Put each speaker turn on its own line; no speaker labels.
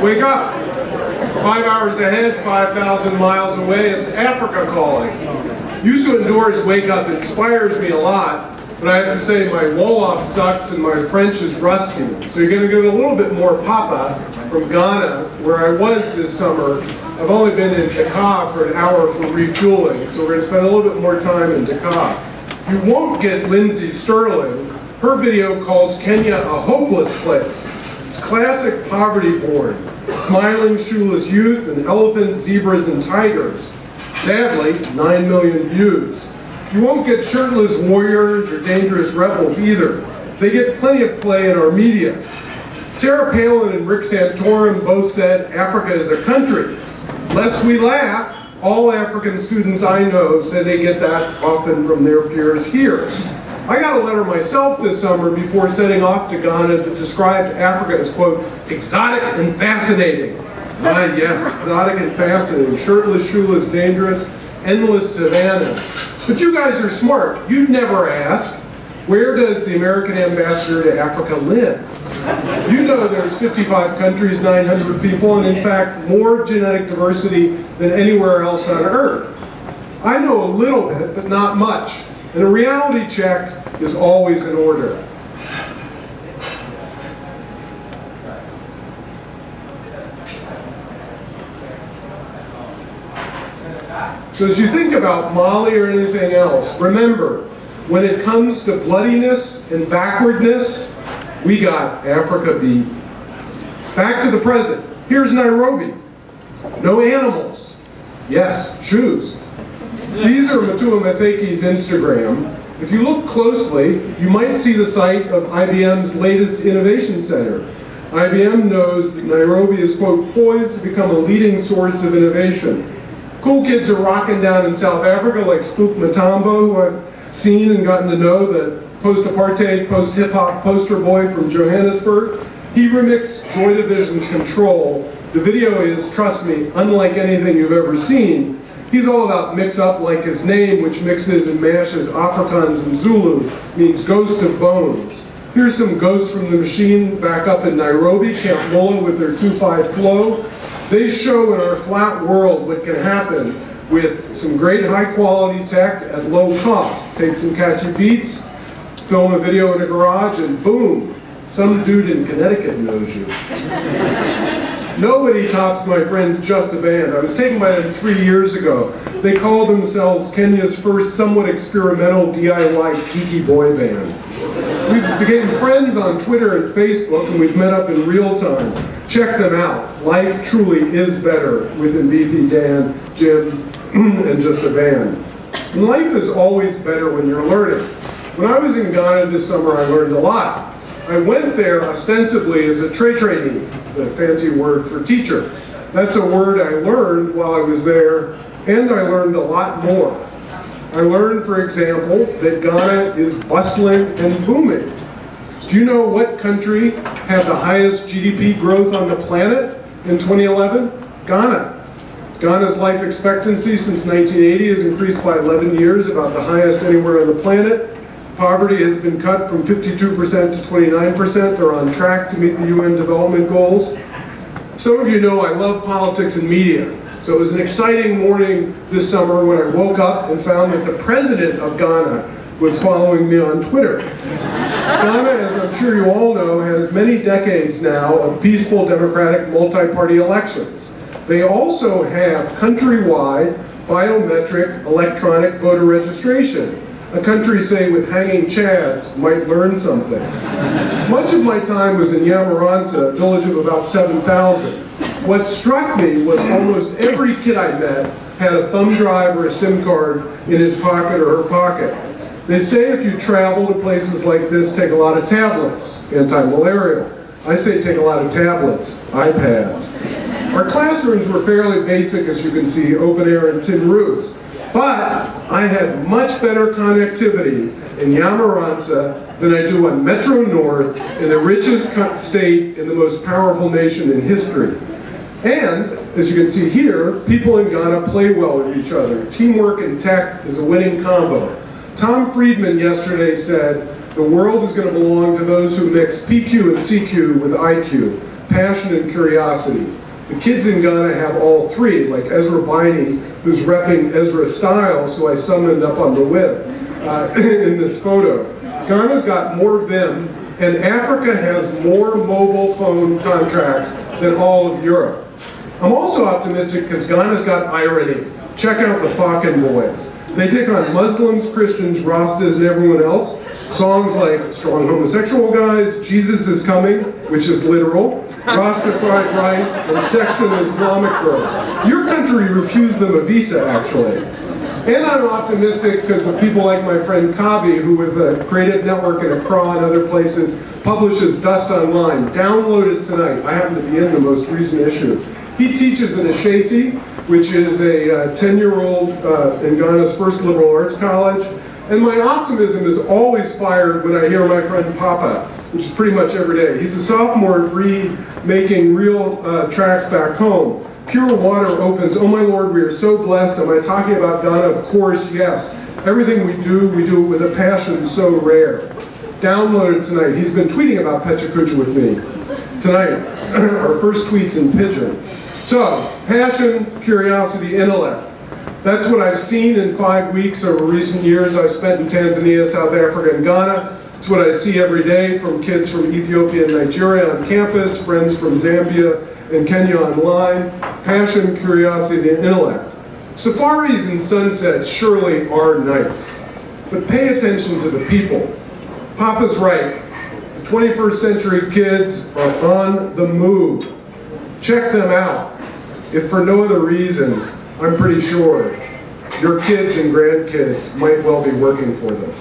Wake up! 5 hours ahead, 5,000 miles away, it's Africa calling. Yusu Ndour's Wake Up inspires me a lot, but I have to say my Wolof sucks and my French is rusty. So you're going to get a little bit more papa from Ghana, where I was this summer. I've only been in Dakar for an hour for refueling, so we're going to spend a little bit more time in Dakar. You won't get Lindsay Sterling. Her video calls Kenya a hopeless place. It's classic poverty porn. Smiling shoeless youth and elephants, zebras, and tigers. Sadly, 9 million views. You won't get shirtless warriors or dangerous rebels either. They get plenty of play in our media. Sarah Palin and Rick Santorum both said Africa is a country. Lest we laugh, all African students I know say they get that often from their peers here. I got a letter myself this summer before setting off to Ghana that described Africa as, quote, exotic and fascinating. Ah, yes, exotic and fascinating. Shirtless, shoeless, dangerous, endless savannas. But you guys are smart. You'd never ask, where does the American ambassador to Africa live? You know there's 55 countries, 900 people, and in fact, more genetic diversity than anywhere else on Earth. I know a little bit, but not much. And a reality check is always in order. So as you think about Mali or anything else, remember, when it comes to bloodiness and backwardness, we got Africa beat. Back to the present. Here's Nairobi. No animals. Yes, shoes. These are Matua Matheki's Instagram. If you look closely, you might see the site of IBM's latest innovation center. IBM knows that Nairobi is, quote, poised to become a leading source of innovation. Cool kids are rocking down in South Africa, like Spook Matambo, who I've seen and gotten to know, the post-apartheid, post-hip-hop poster boy from Johannesburg. He remixed Joy Division's Control. The video is, trust me, unlike anything you've ever seen. He's all about mix up like his name, which mixes and mashes Afrikaans and Zulu, means ghost of bones. Here's some ghosts from the machine back up in Nairobi, Camp Mola with their 2.5 flow. They show in our flat world what can happen with some great high quality tech at low cost. Take some catchy beats, film a video in a garage, and boom, some dude in Connecticut knows you. Nobody tops my friend Just a Band. I was taken by them 3 years ago. They called themselves Kenya's first somewhat experimental DIY geeky boy band. We've become friends on Twitter and Facebook, and we've met up in real time. Check them out. Life truly is better with Mbithi, Dan, Jim, and Just a Band. And life is always better when you're learning. When I was in Ghana this summer, I learned a lot. I went there ostensibly as a trainee, the fancy word for teacher. That's a word I learned while I was there, and I learned a lot more. I learned, for example, that Ghana is bustling and booming. Do you know what country had the highest GDP growth on the planet in 2011? Ghana. Ghana's life expectancy since 1980 has increased by 11 years, about the highest anywhere on the planet. Poverty has been cut from 52% to 29%. They're on track to meet the UN Development Goals. Some of you know I love politics and media. So it was an exciting morning this summer when I woke up and found that the president of Ghana was following me on Twitter. Ghana, as I'm sure you all know, has many decades now of peaceful democratic multi-party elections. They also have countrywide biometric electronic voter registration. A country, say, with hanging chads might learn something. Much of my time was in Yamoranza, a village of about 7,000. What struck me was almost every kid I met had a thumb drive or a SIM card in his pocket or her pocket. They say if you travel to places like this, take a lot of tablets, anti-malarial. I say take a lot of tablets, iPads. Our classrooms were fairly basic, as you can see, open air and tin roofs. But I had much better connectivity in Yamoranza than I do on Metro North in the richest state in the most powerful nation in history. And, as you can see here, people in Ghana play well with each other. Teamwork and tech is a winning combo. Tom Friedman yesterday said, the world is going to belong to those who mix PQ and CQ with IQ. passion and curiosity. The kids in Ghana have all three, like Ezra Biney, who's repping Ezra Styles, who I summoned up on the whip in this photo. Ghana's got more vim, and Africa has more mobile phone contracts than all of Europe. I'm also optimistic because Ghana's got irony. Check out the Fakin Boys. They take on Muslims, Christians, Rastas, and everyone else. Songs like Strong Homosexual Guys, Jesus is Coming, which is literal, Rasta Fried Rice, and Sex and Islamic Girls. Your country refused them a visa, actually. And I'm optimistic because of people like my friend Kabi, who with a creative network in Accra and other places, publishes Dust Online. Download it tonight. I happen to be in the most recent issue. He teaches in Ashesi, which is a 10-year-old in Ghana's first liberal arts college. And my optimism is always fired when I hear my friend Papa, which is pretty much every day. He's a sophomore at Reed, making real tracks back home. Pure Water opens, oh my Lord, we are so blessed. Am I talking about Ghana? Of course, yes. Everything we do it with a passion so rare. Download it tonight. He's been tweeting about Pechakucha with me. Tonight, our first tweets in Pidgin. So, passion, curiosity, intellect. That's what I've seen in 5 weeks over recent years. I've spent in Tanzania, South Africa, and Ghana. It's what I see every day from kids from Ethiopia and Nigeria on campus, friends from Zambia and Kenya online. Passion, curiosity, and intellect. Safaris and sunsets surely are nice, but pay attention to the people. Papa's right. The 21st century kids are on the move. Check them out. If for no other reason, I'm pretty sure your kids and grandkids might well be working for them.